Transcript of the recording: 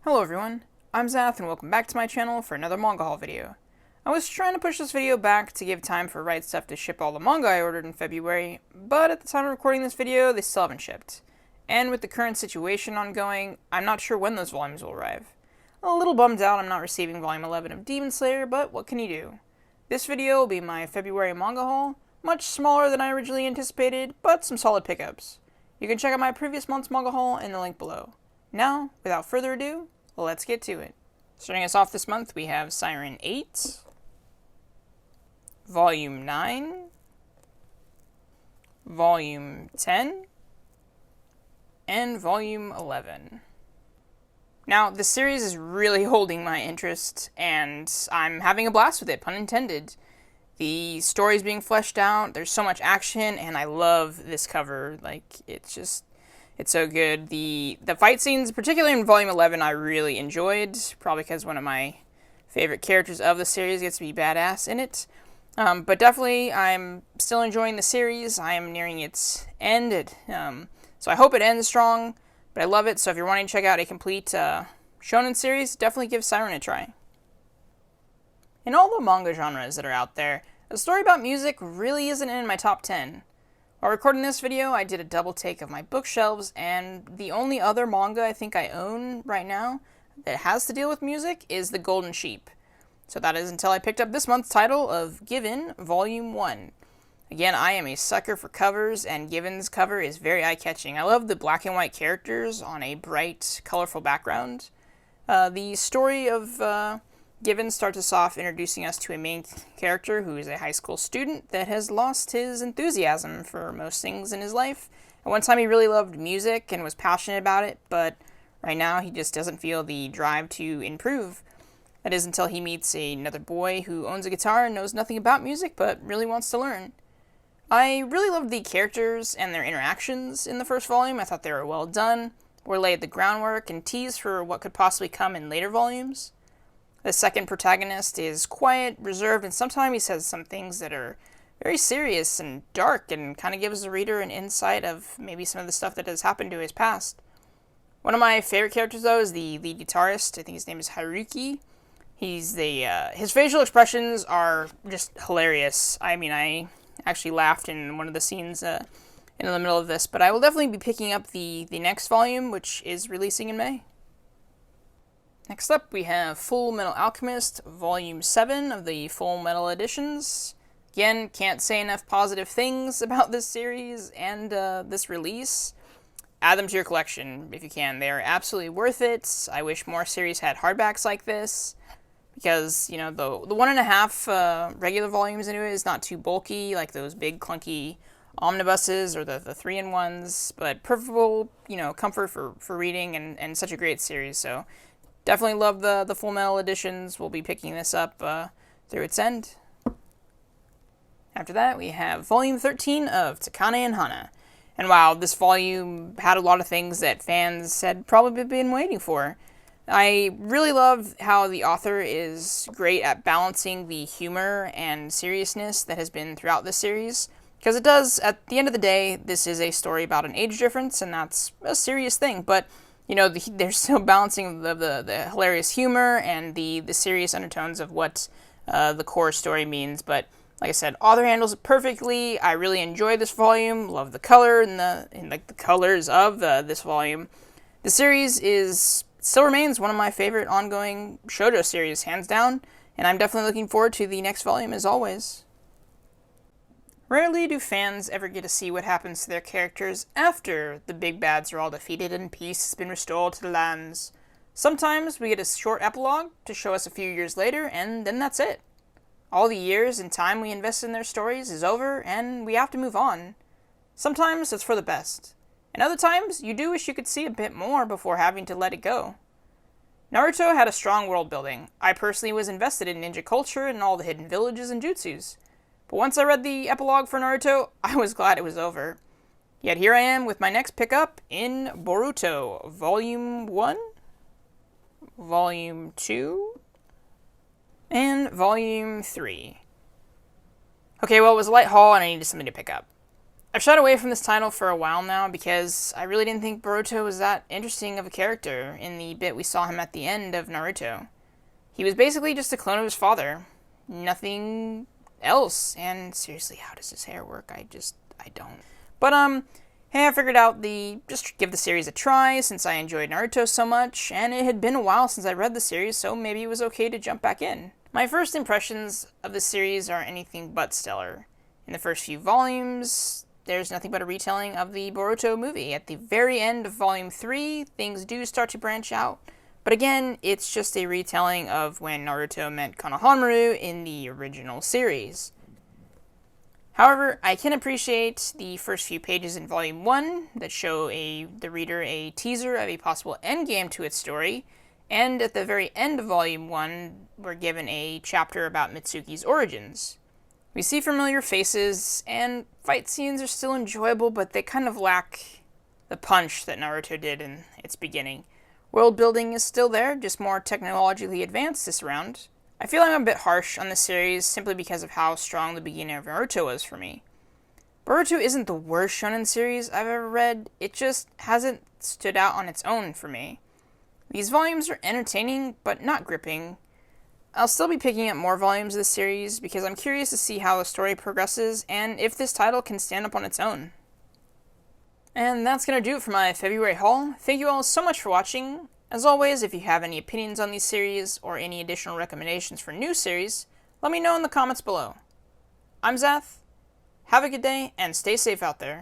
Hello everyone, I'm Zath and welcome back to my channel for another Manga Haul video. I was trying to push this video back to give time for Right Stuff to ship all the manga I ordered in February, but at the time of recording this video, they still haven't shipped. And with the current situation ongoing, I'm not sure when those volumes will arrive. A little bummed out I'm not receiving volume 11 of Demon Slayer, but what can you do? This video will be my February manga haul, much smaller than I originally anticipated, but some solid pickups. You can check out my previous month's manga haul in the link below. Now, without further ado, let's get to it. Starting us off this month, we have Siren 8, Volume 9, Volume 10, and Volume 11. Now, this series is really holding my interest, and I'm having a blast with it, pun intended. The story's being fleshed out, there's so much action, and I love this cover. It's so good. The fight scenes, particularly in Volume 11, I really enjoyed, probably because one of my favorite characters of the series gets to be badass in it. But definitely, I'm still enjoying the series. I am nearing its end, so I hope it ends strong, but I love it, so if you're wanting to check out a complete shonen series, definitely give Siren a try. In all the manga genres that are out there, a story about music really isn't in my top 10. While recording this video, I did a double take of my bookshelves, and the only other manga I think I own right now that has to deal with music is The Golden Sheep. So that is until I picked up this month's title of Given, Volume 1. Again, I am a sucker for covers, and Given's cover is very eye-catching. I love the black and white characters on a bright, colorful background. The story of Given starts us off introducing us to a main character who is a high school student that has lost his enthusiasm for most things in his life. At one time he really loved music and was passionate about it, but right now he just doesn't feel the drive to improve. That is until he meets another boy who owns a guitar and knows nothing about music but really wants to learn. I really loved the characters and their interactions in the first volume. I thought they were well done, or laid the groundwork and teased for what could possibly come in later volumes. The second protagonist is quiet, reserved, and sometimes he says some things that are very serious and dark and kind of gives the reader an insight of maybe some of the stuff that has happened to his past. One of my favorite characters, though, is the lead guitarist. I think his name is Haruki. His facial expressions are just hilarious. I mean, I actually laughed in one of the scenes in the middle of this, but I will definitely be picking up the next volume, which is releasing in May. Next up, we have Full Metal Alchemist, Volume 7 of the Full Metal editions. Again, can't say enough positive things about this series and this release. Add them to your collection if you can. They are absolutely worth it. I wish more series had hardbacks like this, because, you know, the 1.5 regular volumes into it is not too bulky, like those big clunky omnibuses or the 3-in-1s, but perfect, comfort for reading and such a great series, so definitely love the Full Metal editions. We'll be picking this up through its end. After that, we have Volume 13 of Takane and Hana. And wow, this volume had a lot of things that fans had probably been waiting for. I really love how the author is great at balancing the humor and seriousness that has been throughout this series. Because it does, at the end of the day, this is a story about an age difference, and that's a serious thing. But there's still balancing the hilarious humor and the serious undertones of what the core story means. But like I said, author handles it perfectly. I really enjoy this volume. Love the color and the colors of this volume. The series still remains one of my favorite ongoing shoujo series, hands down. And I'm definitely looking forward to the next volume as always. Rarely do fans ever get to see what happens to their characters after the big bads are all defeated and peace has been restored to the lands. Sometimes we get a short epilogue to show us a few years later, and then that's it. All the years and time we invested in their stories is over, and we have to move on. Sometimes it's for the best, and other times you do wish you could see a bit more before having to let it go. Naruto had a strong world building. I personally was invested in ninja culture and all the hidden villages and jutsus. But once I read the epilogue for Naruto, I was glad it was over. Yet here I am with my next pickup in Boruto, Volume 1, Volume 2, and Volume 3. Okay, well, it was a light haul and I needed something to pick up. I've shied away from this title for a while now because I really didn't think Boruto was that interesting of a character in the bit we saw him at the end of Naruto. He was basically just a clone of his father. Nothing else. And seriously, how does his hair work? I don't. But, hey, I figured out just give the series a try since I enjoyed Naruto so much, and it had been a while since I read the series, so maybe it was okay to jump back in. My first impressions of the series are anything but stellar. In the first few volumes, there's nothing but a retelling of the Boruto movie. At the very end of Volume 3, things do start to branch out. But again, it's just a retelling of when Naruto met Konohamaru in the original series. However, I can appreciate the first few pages in Volume 1 that show the reader a teaser of a possible endgame to its story, and at the very end of Volume 1, we're given a chapter about Mitsuki's origins. We see familiar faces, and fight scenes are still enjoyable, but they kind of lack the punch that Naruto did in its beginning. World building is still there, just more technologically advanced this round. I feel I'm a bit harsh on the series simply because of how strong the beginning of Naruto was for me. Boruto isn't the worst shonen series I've ever read, it just hasn't stood out on its own for me. These volumes are entertaining, but not gripping. I'll still be picking up more volumes of the series because I'm curious to see how the story progresses and if this title can stand up on its own. And that's going to do it for my February haul. Thank you all so much for watching. As always, if you have any opinions on these series or any additional recommendations for new series, let me know in the comments below. I'm Zath. Have a good day and stay safe out there.